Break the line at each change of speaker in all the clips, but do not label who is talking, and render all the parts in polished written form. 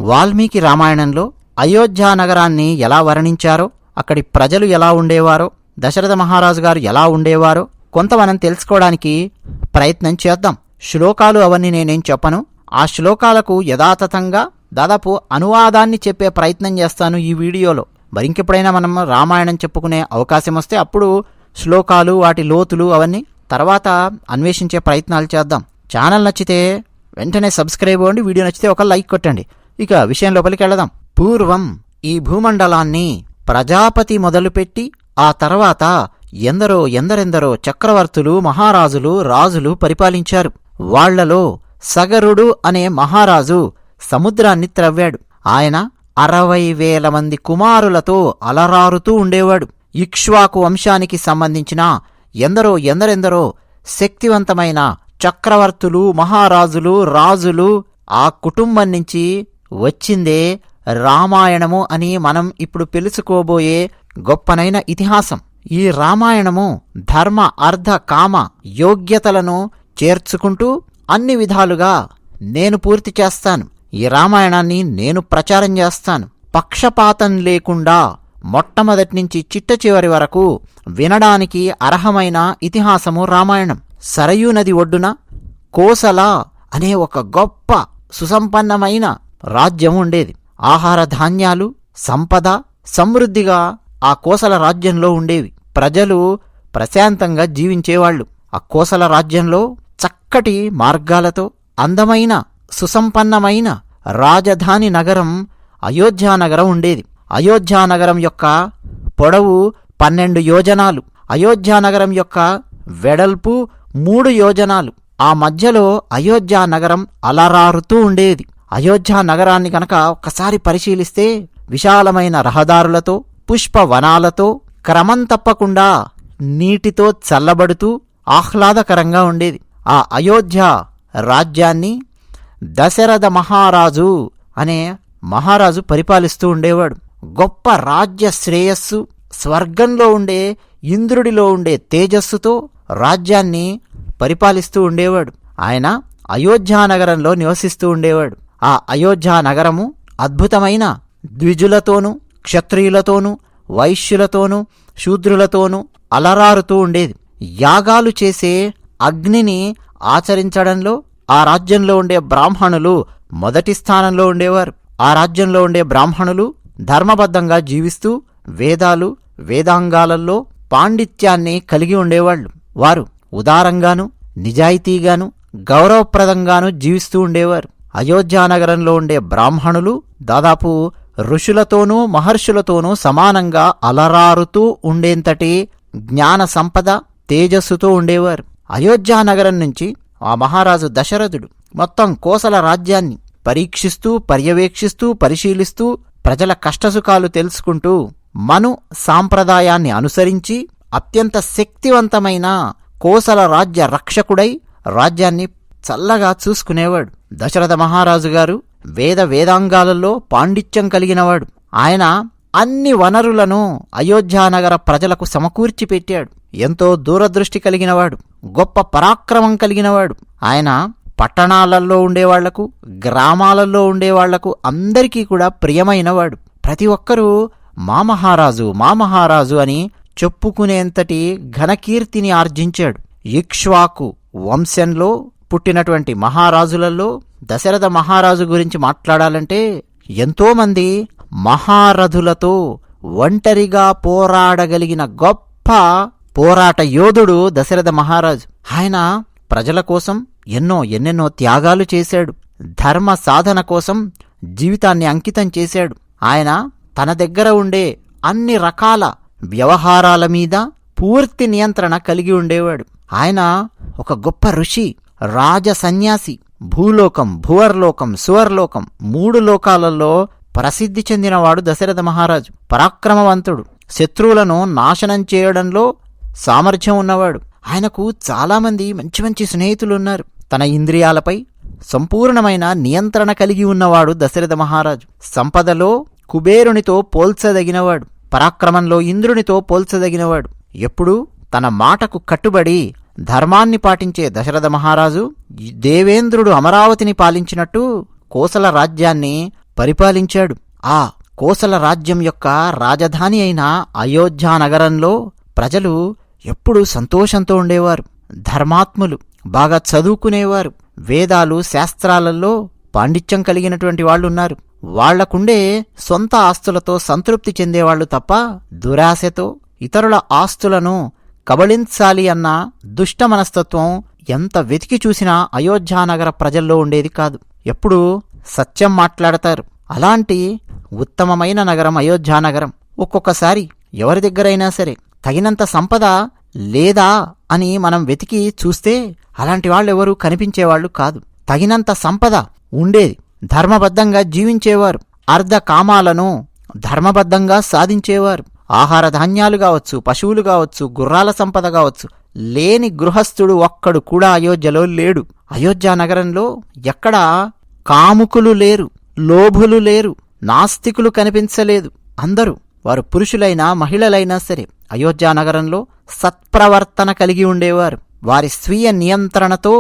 వాల్మీకి రామాయణంలో అయోధ్య నగరాన్ని ఎలా వర్ణించారో, అక్కడి ప్రజలు ఎలా ఉండేవారో, దశరథ మహారాజు గారు ఎలా ఉండేవారో కొంత మనం తెలుసుకోవడానికి ప్రయత్నం చేద్దాం. శ్లోకాలు అవన్నీ నేనేం చెప్పను. ఆ శ్లోకాలకు యథాతథంగా దాదాపు అనువాదాన్ని చెప్పే ప్రయత్నం చేస్తాను ఈ వీడియోలో. మరింకెప్పుడైనా మనం రామాయణం చెప్పుకునే అవకాశం వస్తే అప్పుడు శ్లోకాలు, వాటి లోతులు అవన్నీ తర్వాత అన్వేషించే ప్రయత్నాలు చేద్దాం. ఛానల్ నచ్చితే వెంటనే సబ్స్క్రైబ్ అవ్వండి, వీడియో నచ్చితే ఒక లైక్ కొట్టండి. ఇక విషయం లోపలికి వెళదాం. పూర్వం ఈ భూమండలాన్ని ప్రజాపతి మొదలుపెట్టి ఆ తర్వాత ఎందరెందరో చక్రవర్తులు, మహారాజులు, రాజులు పరిపాలించారు. వాళ్లలో సగరుడు అనే మహారాజు సముద్రాన్ని త్రవ్వాడు. ఆయన 60,000 మంది కుమారులతో అలరారుతూ ఉండేవాడు. ఇక్ష్వాకు వంశానికి సంబంధించిన ఎందరెందరో శక్తివంతమైన చక్రవర్తులు, మహారాజులు, రాజులు ఆ కుటుంబం నుంచి వచ్చిందే రామాయణము అని మనం ఇప్పుడు తెలుసుకోబోయే గొప్పనైన ఇతిహాసం. ఈ రామాయణము ధర్మ, అర్థ, కామ యోగ్యతలను చేర్చుకుంటూ అన్ని విధాలుగా నేను పూర్తి చేస్తాను. ఈ రామాయణాన్ని నేను ప్రచారం చేస్తాను. పక్షపాతం లేకుండా మొట్టమొదటి నుంచి చిట్ట చివరి వరకు వినడానికి అర్హమైన ఇతిహాసము రామాయణం. సరయూ నది ఒడ్డున కోసల అనే ఒక గొప్ప సుసంపన్నమైన రాజ్యం ఉండేది. ఆహార ధాన్యాలు, సంపద సమృద్ధిగా ఆ కోసల రాజ్యంలో ఉండేవి. ప్రజలు ప్రశాంతంగా జీవించేవాళ్లు. ఆ కోసల రాజ్యంలో చక్కటి మార్గాలతో అందమైన సుసంపన్నమైన రాజధాని నగరం అయోధ్యానగరం ఉండేది. అయోధ్యానగరం యొక్క పొడవు 12 యోజనాలు, అయోధ్యానగరం యొక్క వెడల్పు 3 యోజనాలు. ఆ మధ్యలో అయోధ్యానగరం అలరారుతూ ఉండేది. అయోధ్యానగరాన్ని కనుక ఒక్కసారి పరిశీలిస్తే విశాలమైన రహదారులతో, పుష్పవనాలతో, క్రమం తప్పకుండా నీటితో చల్లబడుతూ ఆహ్లాదకరంగా ఉండేది. ఆ అయోధ్య రాజ్యాన్ని దశరథ మహారాజు అనే మహారాజు పరిపాలిస్తూ ఉండేవాడు. గొప్ప రాజ్య శ్రేయస్సు, స్వర్గంలో ఉండే ఇంద్రుడిలో ఉండే తేజస్సుతో రాజ్యాన్ని పరిపాలిస్తూ ఉండేవాడు. ఆయన అయోధ్యానగరంలో నివసిస్తూ ఉండేవాడు. ఆ అయోధ్యానగరము అద్భుతమైన ద్విజులతోనూ, క్షత్రియులతోనూ, వైశ్యులతోనూ, శూద్రులతోనూ అలరారుతూ ఉండేది. యాగాలు చేసే అగ్నిని ఆచరించడంలో ఆ రాజ్యంలో ఉండే బ్రాహ్మణులు మొదటి స్థానంలో ఉండేవారు. ఆ రాజ్యంలో ఉండే బ్రాహ్మణులు ధర్మబద్ధంగా జీవిస్తూ వేదాలు, వేదాంగాలలో పాండిత్యాన్ని కలిగి ఉండేవాళ్లు. వారు ఉదారంగాను, నిజాయితీగాను, గౌరవప్రదంగాను జీవిస్తూ ఉండేవారు. అయోధ్యానగరంలో ఉండే బ్రాహ్మణులు దాదాపు ఋషులతోనూ, మహర్షులతోనూ సమానంగా అలరారుతూ ఉండేంతటి జ్ఞాన సంపద, తేజస్సుతో ఉండేవారు. అయోధ్యానగరం నుంచి ఆ మహారాజు దశరథుడు మొత్తం కోసల రాజ్యాన్ని పరీక్షిస్తూ, పర్యవేక్షిస్తూ, పరిశీలిస్తూ, ప్రజల కష్టసుఖాలు తెలుసుకుంటూ మను సాంప్రదాయాన్ని అనుసరించి అత్యంత శక్తివంతమైన కోసల రాజ్య రక్షకుడై రాజ్యాన్ని చల్లగా చూసుకునేవాడు. దశరథ మహారాజు గారు వేదాంగాలలో పాండిత్యం కలిగినవాడు. ఆయన అన్ని వనరులను అయోధ్యానగర ప్రజలకు సమకూర్చి పెట్టాడు. ఎంతో దూరదృష్టి కలిగినవాడు, గొప్ప పరాక్రమం కలిగినవాడు. ఆయన పట్టణాలలో ఉండేవాళ్లకు, గ్రామాలలో ఉండేవాళ్లకు అందరికీ కూడా ప్రియమైనవాడు. ప్రతి ఒక్కరూ మా మహారాజు అని చెప్పుకునేంతటి ఘనకీర్తిని ఆర్జించాడు. ఇక్ష్వాకు వంశంలో పుట్టినటువంటి మహారాజులలో దశరథ మహారాజు గురించి మాట్లాడాలంటే ఎంతోమంది మహారథులతో ఒంటరిగా పోరాడగలిగిన గొప్ప పోరాట యోధుడు దశరథ మహారాజు. ఆయన ప్రజల కోసం ఎన్నెన్నో త్యాగాలు చేశాడు. ధర్మ సాధన కోసం జీవితాన్ని అంకితం చేశాడు. ఆయన తన దగ్గర ఉండే అన్ని రకాల వ్యవహారాల మీద పూర్తి నియంత్రణ కలిగి ఉండేవాడు. ఆయన ఒక గొప్ప ఋషి, రాజ సన్యాసి. భూలోకం, భువర్లోకం, సువర్లోకం 3 లోకాలలో ప్రసిద్ధి చెందినవాడు దశరథ మహారాజు. పరాక్రమవంతుడు, శత్రువులను నాశనం చేయడంలో సామర్థ్యం ఉన్నవాడు. ఆయనకు చాలామంది మంచి స్నేహితులున్నారు. తన ఇంద్రియాలపై సంపూర్ణమైన నియంత్రణ కలిగి ఉన్నవాడు దశరథ మహారాజు. సంపదలో కుబేరునితో పోల్చదగినవాడు, పరాక్రమంలో ఇంద్రునితో పోల్చదగినవాడు. ఎప్పుడూ తన మాటకు కట్టుబడి ధర్మాన్ని పాటించే దశరథ మహారాజు దేవేంద్రుడు అమరావతిని పాలించినట్టు కోసల రాజ్యాన్ని పరిపాలించాడు. ఆ కోసల రాజ్యం యొక్క రాజధాని అయిన అయోధ్యానగరంలో ప్రజలు ఎప్పుడూ సంతోషంతో ఉండేవారు. ధర్మాత్ములు, బాగా చదువుకునేవారు, వేదాలు శాస్త్రాలలో పాండిత్యం కలిగినటువంటి వాళ్ళున్నారు. వాళ్లకుండే సొంత ఆస్తులతో సంతృప్తి చెందేవాళ్లు తప్ప దురాశతో ఇతరుల ఆస్తులను కబళించాలి అన్న దుష్ట మనస్తత్వం ఎంత వెతికి చూసినా అయోధ్యానగర ప్రజల్లో ఉండేది కాదు. ఎప్పుడూ సత్యం మాట్లాడతారు. అలాంటి ఉత్తమమైన నగరం అయోధ్యానగరం. ఒక్కొక్కసారి ఎవరి దగ్గరైనా సరే తగినంత సంపద లేదా అని మనం వెతికి చూస్తే అలాంటి వాళ్ళెవరూ కనిపించేవాళ్లు కాదు. తగినంత సంపద ఉండేది. ధర్మబద్ధంగా జీవించేవారు. అర్ధ కామాలను ధర్మబద్ధంగా సాధించేవారు. ఆహార ధాన్యాలు కావచ్చు, పశువులు కావచ్చు, గుర్రాల సంపద కావచ్చు, లేని గృహస్థుడు ఒక్కడు కూడా అయోధ్యలో లేడు. అయోధ్యానగరంలో ఎక్కడా కాముకులు లేరు, లోభులు లేరు, నాస్తికులు కనిపించలేదు. అందరూ, వారు పురుషులైనా మహిళలైనా సరే, అయోధ్యానగరంలో సత్ప్రవర్తన కలిగి ఉండేవారు. వారి స్వీయ నియంత్రణతో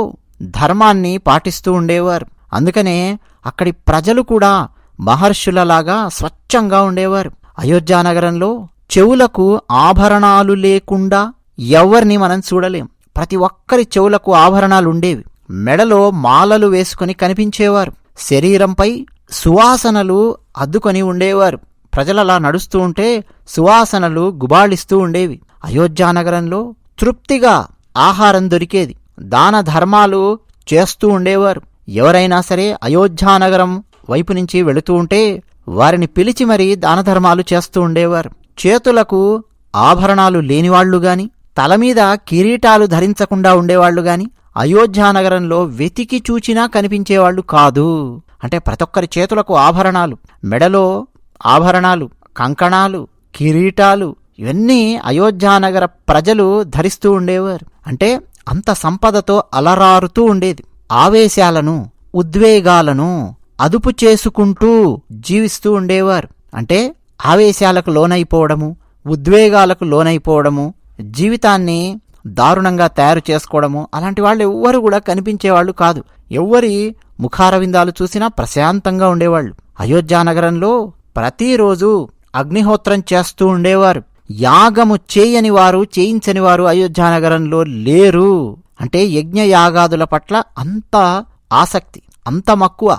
ధర్మాన్ని పాటిస్తూ ఉండేవారు. అందుకనే అక్కడి ప్రజలు కూడా మహర్షులలాగా స్వచ్ఛంగా ఉండేవారు. అయోధ్యానగరంలో చెవులకు ఆభరణాలు లేకుండా ఎవ్వరిని మనం చూడలేం. ప్రతి ఒక్కరి చెవులకు ఆభరణాలుండేవి. మెడలో మాలలు వేసుకుని కనిపించేవారు. శరీరంపై సువాసనలు అద్దుకొని ఉండేవారు. ప్రజలలా నడుస్తూ ఉంటే సువాసనలు గుబాళిస్తూ ఉండేవి. అయోధ్యానగరంలో తృప్తిగా ఆహారం దొరికేది. దాన ధర్మాలు చేస్తూ ఉండేవారు. ఎవరైనా సరే అయోధ్యానగరం వైపు నుంచి వెళుతూ ఉంటే వారిని పిలిచి మరీ దానధర్మాలు చేస్తూ ఉండేవారు. చేతులకు ఆభరణాలు లేనివాళ్లుగాని, తలమీద కిరీటాలు ధరించకుండా ఉండేవాళ్లుగాని అయోధ్యానగరంలో వెతికి చూచినా కనిపించేవాళ్లు కాదు. అంటే ప్రతి ఒక్కరి చేతులకు ఆభరణాలు, మెడలో ఆభరణాలు, కంకణాలు, కిరీటాలు, ఇవన్నీ అయోధ్యానగర ప్రజలు ధరిస్తూ ఉండేవారు. అంటే అంత సంపదతో అలరారుతూ ఉండేది. ఆవేశాలను, ఉద్వేగాలను అదుపు చేసుకుంటూ జీవిస్తూ ఉండేవారు. అంటే ఆవేశాలకు లోనైపోవడము, ఉద్వేగాలకు లోనైపోవడము, జీవితాన్ని దారుణంగా తయారు చేసుకోవడము, అలాంటి వాళ్ళు ఎవ్వరూ కూడా కనిపించేవాళ్లు కాదు. ఎవ్వరి ముఖారవిందాలు చూసినా ప్రశాంతంగా ఉండేవాళ్లు. అయోధ్యానగరంలో ప్రతిరోజు అగ్నిహోత్రం చేస్తూ ఉండేవారు. యాగము చేయని వారు, చేయించని వారు అయోధ్యానగరంలో లేరు. అంటే యజ్ఞయాగాదుల పట్ల అంత ఆసక్తి, అంత మక్కువ.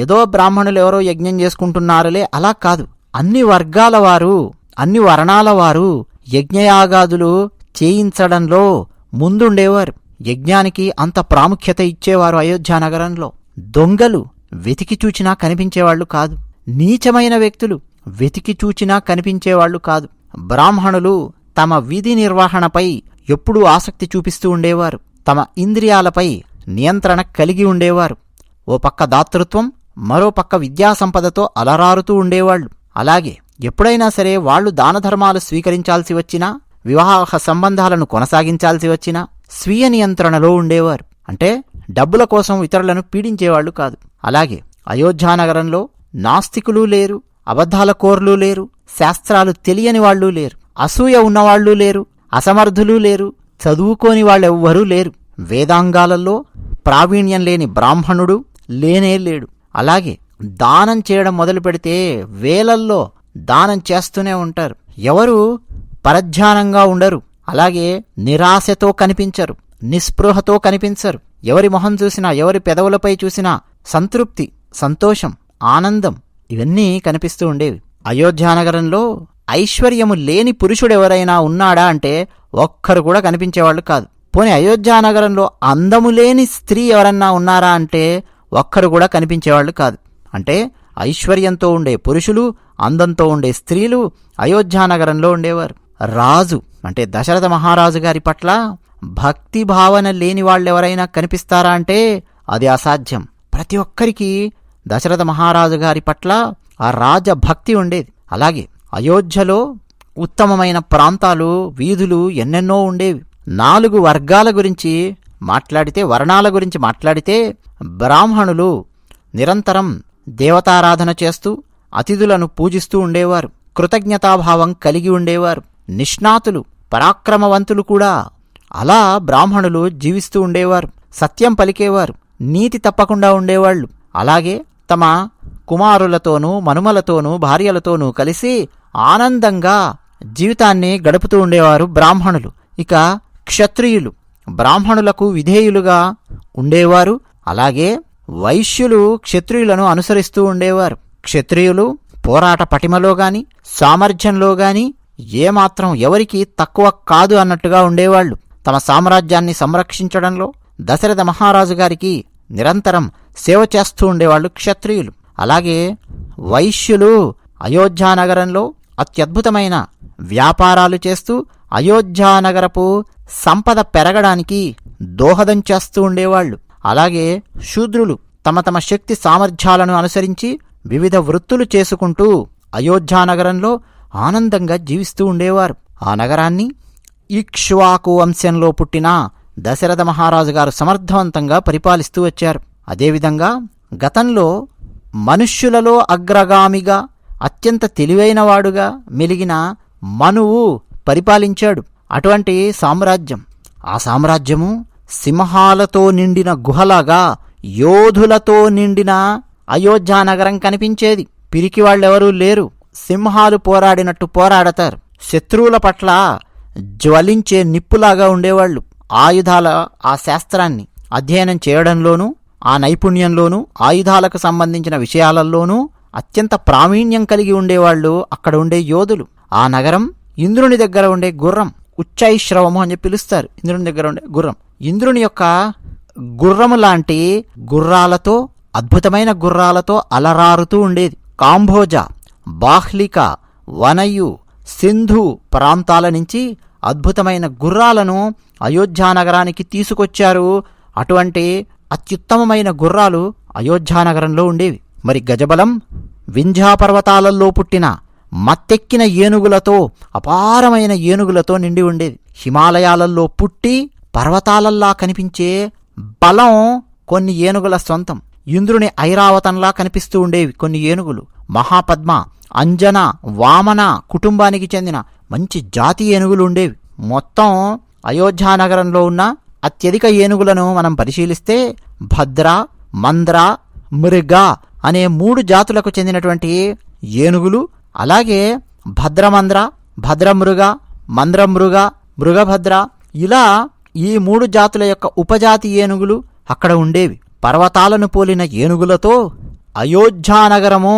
ఏదో బ్రాహ్మణులు ఎవరో యజ్ఞం చేసుకుంటున్నారులే అలా కాదు. అన్ని వర్గాల వారు, అన్ని వర్ణాల వారు యజ్ఞయాగాదులు చేయించడంలో ముందుండేవారు. యజ్ఞానికి అంత ప్రాముఖ్యత ఇచ్చేవారు అయోధ్యానగరంలో. దొంగలు వెతికి చూచినా కనిపించేవాళ్లు కాదు. నీచమైన వ్యక్తులు వెతికి చూచినా కనిపించేవాళ్లు కాదు. బ్రాహ్మణులు తమ విధి నిర్వహణపై ఎప్పుడూ ఆసక్తి చూపిస్తూ ఉండేవారు. తమ ఇంద్రియాలపై నియంత్రణ కలిగి ఉండేవారు. ఓ పక్క దాతృత్వం, మరో పక్క విద్యాసంపదతో అలరారుతూ ఉండేవాళ్లు. అలాగే ఎప్పుడైనా సరే వాళ్లు దానధర్మాలు స్వీకరించాల్సి వచ్చినా, వివాహ సంబంధాలను కొనసాగించాల్సి వచ్చినా స్వీయ నియంత్రణలో ఉండేవారు. అంటే డబ్బుల కోసం ఇతరులను పీడించేవాళ్లు కాదు. అలాగే అయోధ్యానగరంలో నాస్తికులు లేరు, అబద్ధాల కోర్లు లేరు, శాస్త్రాలు తెలియని వాళ్లు లేరు, అసూయ ఉన్నవాళ్లు లేరు, అసమర్థులు లేరు, చదువుకోని వాళ్ళెవ్వరూ లేరు. వేదాంగాలలో ప్రావీణ్యం లేని బ్రాహ్మణుడు లేనే లేడు. అలాగే దానం చేయడం మొదలు పెడితే వేలల్లో దానం చేస్తూనే ఉంటారు. ఎవరు పరధ్యానంగా ఉండరు. అలాగే నిరాశతో కనిపించరు, నిస్పృహతో కనిపించరు. ఎవరి మొహం చూసినా, ఎవరి పెదవులపై చూసినా సంతృప్తి, సంతోషం, ఆనందం ఇవన్నీ కనిపిస్తూ ఉండేవి. అయోధ్యానగరంలో ఐశ్వర్యము లేని పురుషుడెవరైనా ఉన్నాడా అంటే ఒక్కరు కూడా కనిపించేవాళ్లు కాదు. పోనీ అయోధ్యానగరంలో అందము లేని స్త్రీ ఎవరన్నా ఉన్నారా అంటే ఒక్కరు కూడా కనిపించేవాళ్లు కాదు. అంటే ఐశ్వర్యంతో ఉండే పురుషులు, అందంతో ఉండే స్త్రీలు అయోధ్యానగరంలో ఉండేవారు. రాజు అంటే దశరథ మహారాజు గారి పట్ల భక్తి భావన లేని వాళ్ళెవరైనా కనిపిస్తారా అంటే అది అసాధ్యం. ప్రతి ఒక్కరికి దశరథ మహారాజు గారి పట్ల ఆ రాజభక్తి ఉండేది. అలాగే అయోధ్యలో ఉత్తమమైన ప్రాంతాలు, వీధులు ఎన్నెన్నో ఉండేవి. 4 వర్గాల గురించి మాట్లాడితే, వర్ణాల గురించి మాట్లాడితే, బ్రాహ్మణులు నిరంతరం దేవతారాధన చేస్తూ అతిథులను పూజిస్తూ ఉండేవారు. కృతజ్ఞతాభావం కలిగి ఉండేవారు. నిష్ణాతులు, పరాక్రమవంతులు కూడా అలా బ్రాహ్మణులు జీవిస్తూ ఉండేవారు. సత్యం పలికేవారు, నీతి తప్పకుండా ఉండేవాళ్లు. అలాగే తమ కుమారులతోనూ మనుమలతోనూ భార్యలతోనూ కలిసి ఆనందంగా జీవితాన్ని గడుపుతూ ఉండేవారు బ్రాహ్మణులు. ఇక క్షత్రియులు బ్రాహ్మణులకు విధేయులుగా ఉండేవారు. అలాగే వైశ్యులు క్షత్రియులను అనుసరిస్తూ ఉండేవారు. క్షత్రియులు పోరాట పటిమలో గాని సామర్థ్యంలో గాని ఏమాత్రం ఎవరికీ తక్కువ కాదు అన్నట్టుగా ఉండేవాళ్లు. తమ సామ్రాజ్యాన్ని సంరక్షించడంలో దశరథ మహారాజు గారికి నిరంతరం సేవ చేస్తూ ఉండేవాళ్లు క్షత్రియులు. అలాగే వైశ్యులు అయోధ్యానగరంలో అత్యద్భుతమైన వ్యాపారాలు చేస్తూ అయోధ్యానగరపు సంపద పెరగడానికి దోహదం చేస్తూ ఉండేవాళ్లు. అలాగే శూద్రులు తమ తమ శక్తి సామర్థ్యాలను అనుసరించి వివిధ వృత్తులు చేసుకుంటూ అయోధ్యానగరంలో ఆనందంగా జీవిస్తూ ఉండేవారు. ఆ నగరాన్ని ఇక్ష్వాకు వంశంలో పుట్టిన దశరథ మహారాజు గారు సమర్థవంతంగా పరిపాలిస్తూ వచ్చారు. అదేవిధంగా గతంలో మనుష్యులలో అగ్రగామిగా అత్యంత తెలివైనవాడుగా మెలిగిన మనువు పరిపాలించాడు అటువంటి సామ్రాజ్యం. ఆ సామ్రాజ్యము సింహాలతో నిండిన గుహలాగా యోధులతో నిండిన అయోధ్యానగరం కనిపించేది. పిరికివాళ్లెవరూ లేరు. సింహాలు పోరాడినట్టు పోరాడతారు. శత్రువుల పట్ల జ్వలించే నిప్పులాగా ఉండేవాళ్లు. ఆయుధాల ఆ శాస్త్రాన్ని అధ్యయనం చేయడంలోనూ ఆ నైపుణ్యంలోనూ ఆయుధాలకు సంబంధించిన విషయాలలోనూ అత్యంత ప్రావీణ్యం కలిగి ఉండేవాళ్లు అక్కడ ఉండే యోధులు. ఆ నగరం ఇంద్రుని దగ్గర ఉండే గుర్రం, ఉచ్చైశ్రవము అని పిలుస్తారు. ఇంద్రుని దగ్గర ఉండే గుర్రం, ఇంద్రుని యొక్క గుర్రము లాంటి గుర్రాలతో, అద్భుతమైన గుర్రాలతో అలరారుతూ ఉండేది. కాంభోజ, బాహ్లిక, వనయు, సింధు ప్రాంతాల నుంచి అద్భుతమైన గుర్రాలను అయోధ్యానగరానికి తీసుకొచ్చారు. అటువంటి అత్యుత్తమమైన గుర్రాలు అయోధ్యానగరంలో ఉండేవి. మరి గజబలం వింధ్యాపర్వతాలలో పుట్టిన మత్తెక్కిన ఏనుగులతో, అపారమైన ఏనుగులతో నిండి ఉండేది. హిమాలయాలలో పుట్టి పర్వతాలల్లా కనిపించే బలం కొన్ని ఏనుగుల సొంతం. ఇంద్రుని ఐరావతంలా కనిపిస్తూ ఉండేవి కొన్ని ఏనుగులు. మహాపద్మ, అంజన, వామన కుటుంబానికి చెందిన మంచి జాతి ఏనుగులు ఉండేవి. మొత్తం అయోధ్యానగరంలో ఉన్న అత్యధిక ఏనుగులను మనం పరిశీలిస్తే భద్ర, మంద్ర, మృగ అనే 3 జాతులకు చెందినటువంటి ఏనుగులు, అలాగే భద్రమంద్ర, భద్రమృగ, మంద్రమృగ, మృగభద్ర, ఇలా ఈ 3 జాతుల యొక్క ఉపజాతి ఏనుగులు అక్కడ ఉండేవి. పర్వతాలను పోలిన ఏనుగులతో అయోధ్యానగరము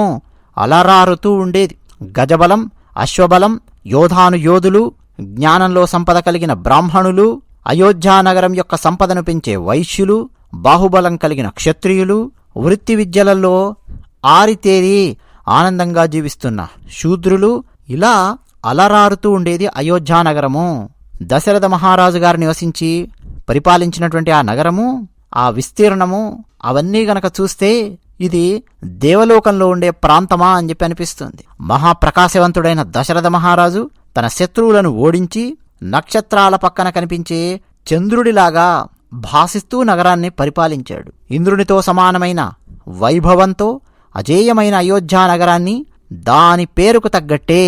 అలరారుతూ ఉండేది. గజబలం, అశ్వబలం, యోధానుయోధులు, జ్ఞానంలో సంపద కలిగిన బ్రాహ్మణులు, అయోధ్యానగరం యొక్క సంపదను పెంచే వైశ్యులు, బాహుబలం కలిగిన క్షత్రియులు, వృత్తి విద్యలలో ఆరితేరి ఆనందంగా జీవిస్తున్న శూద్రులు, ఇలా అలరారుతూ ఉండేది అయోధ్యానగరము. దశరథ మహారాజు గారు నివసించి పరిపాలించినటువంటి ఆ నగరము, ఆ విస్తీర్ణము, అవన్నీ గనక చూస్తే ఇది దేవలోకంలో ఉండే ప్రాంతమా అని చెప్పి అనిపిస్తుంది. మహాప్రకాశవంతుడైన దశరథ మహారాజు తన శత్రువులను ఓడించి నక్షత్రాల పక్కన కనిపించే చంద్రుడిలాగా భాసిస్తూ నగరాన్ని పరిపాలించాడు. ఇంద్రునితో సమానమైన వైభవంతో అజేయమైన అయోధ్యానగరాన్ని దాని పేరుకు తగ్గట్టే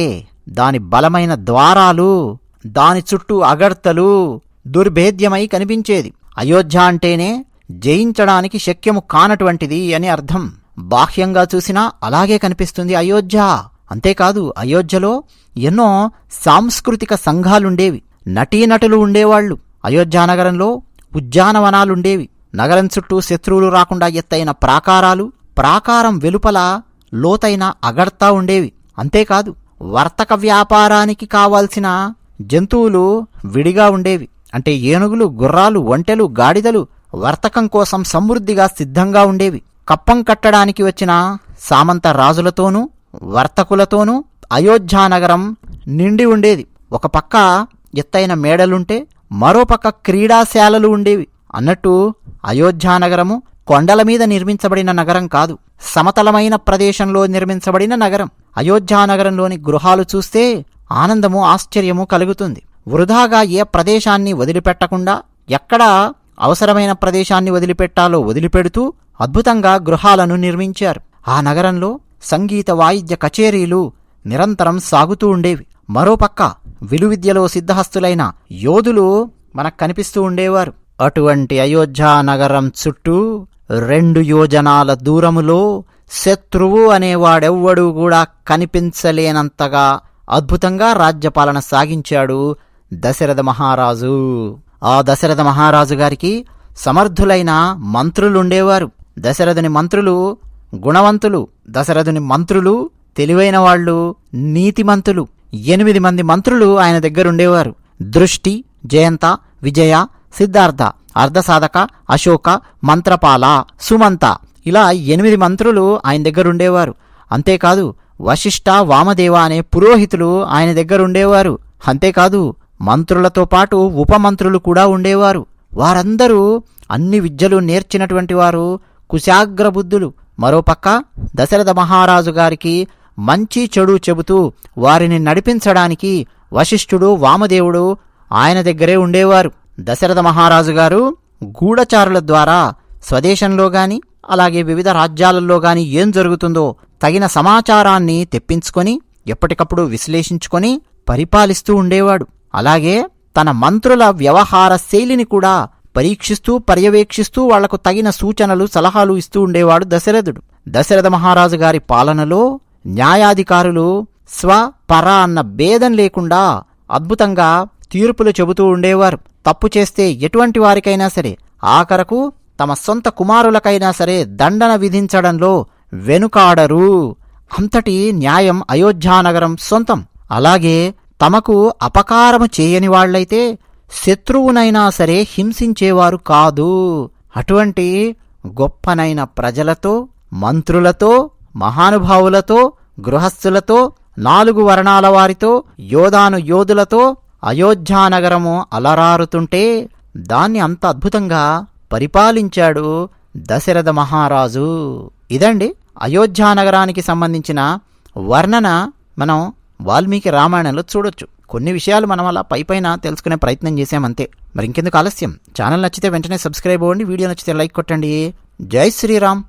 దాని బలమైన ద్వారాలు, దాని చుట్టూ అగర్తలు దుర్భేద్యమై కనిపించేది. అయోధ్య అంటేనే జయించడానికి శక్యము కానటువంటిది అని అర్థం. బాహ్యంగా చూసినా అలాగే కనిపిస్తుంది అయోధ్య. అంతేకాదు, అయోధ్యలో ఎన్నో సాంస్కృతిక సంఘాలుండేవి, నటీనటులు ఉండేవాళ్లు. అయోధ్యానగరంలో ఉద్యానవనాలుండేవి. నగరం చుట్టూ శత్రువులు రాకుండా ఎత్తైన ప్రాకారాలు, ప్రాకారం వెలుపల లోతైన అగర్తా ఉండేవి. అంతేకాదు, వర్తక వ్యాపారానికి కావాల్సిన జంతువులు విడిగా ఉండేవి. అంటే ఏనుగులు, గుర్రాలు, ఒంటెలు, గాడిదలు వర్తకం కోసం సమృద్ధిగా సిద్ధంగా ఉండేవి. కప్పం కట్టడానికి వచ్చిన సామంత రాజులతోనూ వర్తకులతోనూ అయోధ్యానగరం నిండి ఉండేది. ఒక పక్క ఎత్తైన మేడలుంటే మరోపక్క క్రీడాశాలలు ఉండేవి. అన్నట్టు అయోధ్యానగరము కొండల మీద నిర్మించబడిన నగరం కాదు, సమతలమైన ప్రదేశంలో నిర్మించబడిన నగరం. అయోధ్యానగరంలోని గృహాలు చూస్తే ఆనందము, ఆశ్చర్యము కలుగుతుంది. వృధాగా ఏ ప్రదేశాన్ని వదిలిపెట్టకుండా ఎక్కడ అవసరమైన ప్రదేశాన్ని వదిలిపెట్టాలో వదిలిపెడుతూ అద్భుతంగా గృహాలను నిర్మించారు. ఆ నగరంలో సంగీత వాయిద్య కచేరీలు నిరంతరం సాగుతూ ఉండేవి. మరోపక్క విలువిద్యలో సిద్ధహస్తులైన యోధులు మనకు కనిపిస్తూ ఉండేవారు. అటువంటి అయోధ్యానగరం చుట్టూ 2 యోజనాల దూరములో శత్రువు అనేవాడెవ్వడూ కూడా కనిపించలేనంతగా అద్భుతంగా రాజ్యపాలన సాగించాడు దశరథ మహారాజు. ఆ దశరథ మహారాజు గారికి సమర్థులైన మంత్రులుండేవారు. దశరథుని మంత్రులు గుణవంతులు, దశరథుని మంత్రులు తెలివైన వాళ్ళు, నీతిమంతులు. 8 మంది మంత్రులు ఆయన దగ్గరుండేవారు. దృష్టి, జయంత, విజయ, సిద్ధార్థ, అర్ధసాధక, అశోక, మంత్రపాల, సుమంత, ఇలా 8 మంత్రులు ఆయన దగ్గరుండేవారు. అంతేకాదు వశిష్ఠ, వామదేవ అనే పురోహితులు ఆయన దగ్గరుండేవారు. అంతేకాదు మంత్రులతో పాటు ఉపమంత్రులు కూడా ఉండేవారు. వారందరూ అన్ని విద్యలు నేర్చినటువంటి వారు, కుశాగ్రబుద్ధులు. మరోపక్క దశరథ మహారాజు గారికి మంచి చెడు చెబుతూ వారిని నడిపించడానికి వశిష్ఠుడు, వామదేవుడు ఆయన దగ్గరే ఉండేవారు. దశరథ మహారాజు గారు గూఢచారుల ద్వారా స్వదేశంలో గాని అలాగే వివిధ రాజ్యాలలో గాని ఏం జరుగుతుందో తగిన సమాచారాన్ని తెప్పించుకొని ఎప్పటికప్పుడు విశ్లేషించుకొని పరిపాలిస్తూ ఉండేవాడు. అలాగే తన మంత్రుల వ్యవహార శైలిని కూడా పరీక్షిస్తూ పర్యవేక్షిస్తూ వాళ్లకు తగిన సూచనలు, సలహాలు ఇస్తూ ఉండేవాడు దశరథుడు. దశరథ మహారాజు గారి పాలనలో న్యాయాధికారులు స్వ, పర అన్న భేదం లేకుండా అద్భుతంగా తీర్పులు చెబుతూ ఉండేవారు. తప్పు చేస్తే ఎటువంటి వారికైనా సరే, ఆఖరకు తమ సొంత కుమారులకైనా సరే దండన విధించడంలో వెనుకాడరు. అంతటి న్యాయం అయోధ్యానగరం సొంతం. అలాగే తమకు అపకారము చేయని వాళ్లైతే శత్రువునైనా సరే హింసించేవారు కాదు. అటువంటి గొప్పనైన ప్రజలతో, మంత్రులతో, మహానుభావులతో, గృహస్థులతో, 4 వర్ణాల వారితో, యోధులతో అయోధ్యానగరము అలరారుతుంటే దాన్ని అంత అద్భుతంగా పరిపాలించాడు దశరథ మహారాజు. ఇదండి అయోధ్యానగరానికి సంబంధించిన వర్ణన మనం వాల్మీకి రామాయణంలో చూడొచ్చు. కొన్ని విషయాలు మనం అలా పైపైన తెలుసుకునే ప్రయత్నం చేశామంతే. మరి ఇంకెందుకు ఆలస్యం, ఛానల్ నచ్చితే వెంటనే సబ్స్క్రైబ్ అవ్వండి, వీడియో నచ్చితే లైక్ కొట్టండి. జై శ్రీరామ్.